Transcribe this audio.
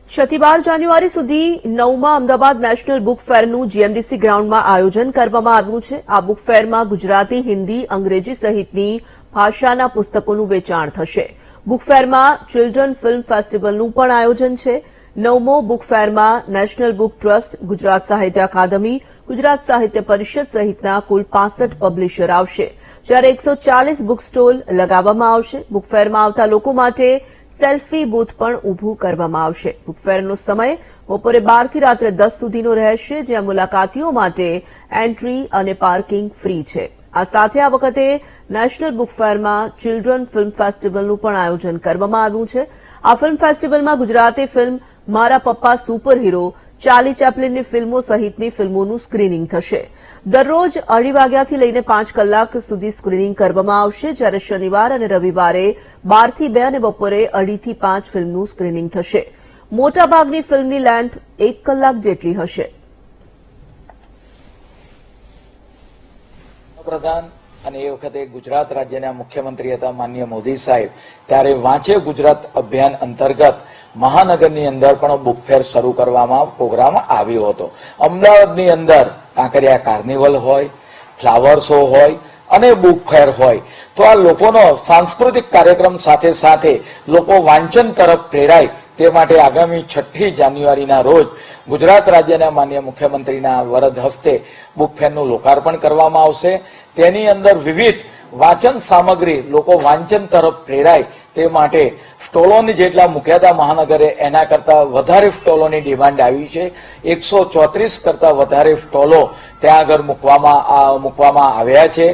6 થી 12 જાન્યુઆરી સુધી 9મા Ahmedabad national book ફેરનું GMDC ગ્રાઉન્ડમાં આયોજન કરવામાં આવ્યું છે। આ બુક ફેરમાં ગુજરાતી, હિન્દી, અંગ્રેજી સહિતની ભાષાના પુસ્તકોનું વેચાણ થશે। બુક ફેરમાં ચિલ્ડ્રન ફિલ્મ ફેસ્ટિવલનું પણ આયોજન છે। 9મો બુક ફેરમાં national book trust, Gujarat Sahitya Akademi, Gujarat સાહિત્ય પરિષદ સહિતના કુલ 65 પબ્લિશર આવશે, જ્યારે 140 બુક સ્ટોલ લગાવવામાં આવશે। બુક ફેરમાં આવતા લોકો માટે સેલ્ફી બૂથ પણ ઉભું કરવામાં આવશે। બુક ફેરનો સમય બપોરે 12 થી રાત્રે 10 સુધીનો રહેશે, જ્યાં મુલાકાતીઓ માટે એન્ટ્રી અને પાર્કિંગ ફ્રી છે। આ સાથે આ વખતે નેશનલ બુક ફેરમાં ચિલ્ડ્રન ફિલ્મ ફેસ્ટિવલનું પણ આયોજન કરવામાં આવ્યું છે। આ ફિલ્મ ફેસ્ટિવલમાં ગુજરાતી ફિલ્મ મારા પપ્પા સુપર હીરો, ચાર્લી ચેપ્લિનની ફિલ્મો સહિતની ફિલ્મોનું સ્ક્રીનિંગ થશે। દરરોજ 2:30 વાગ્યાથી લઈને 5 કલાક સુધી સ્ક્રીનિંગ કરવામાં આવશે, જ્યારે શનિવાર અને રવિવારે 12 થી 2 અને બપોરે 2:30 થી 5 ફિલ્મનું સ્ક્રીનિંગ થશે। મોટાભાગની ફિલ્મની લેન્થ 1 કલાક જેટલી હશે। પ્રધાન અને એ વખતે ગુજરાત રાજ્યના મુખ્યમંત્રી હતા માનનીય મોદી સાહેબ, ત્યારે વાંચે ગુજરાત અભિયાન અંતર્ગત મહાનગરની અંદર પણ બુક ફેર શરૂ કરવામાં પ્રોગ્રામ આવ્યો હતો। અમદાવાદની અંદર કાંકરિયા કાર્નિવલ હોય, ફ્લાવર શો હોય અને બુક ફેર હોય, તો આ લોકોનો સાંસ્કૃતિક કાર્યક્રમ સાથે સાથે લોકો વાંચન તરફ પ્રેરાય તે માટે આગામી 6 જાન્યુઆરીના રોજ ગુજરાત રાજ્યના માનનીય મુખ્યમંત્રીના વરદ હસ્તે બુક ફેરનું લોકાર્પણ કરવામાં આવશે। તેની અંદર વિવિધ વાંચન સામગ્રી લોકો વાંચન તરફ પ્રેરાય તે માટે સ્ટોલોની જેટલા મૂક્યા હતા મહાનગરે, એના કરતા વધારે સ્ટોલોની ડિમાન્ડ આવી છે। 134 કરતા વધારે સ્ટોલો ત્યાં આગળ મૂકવામાં આવ્યા છે।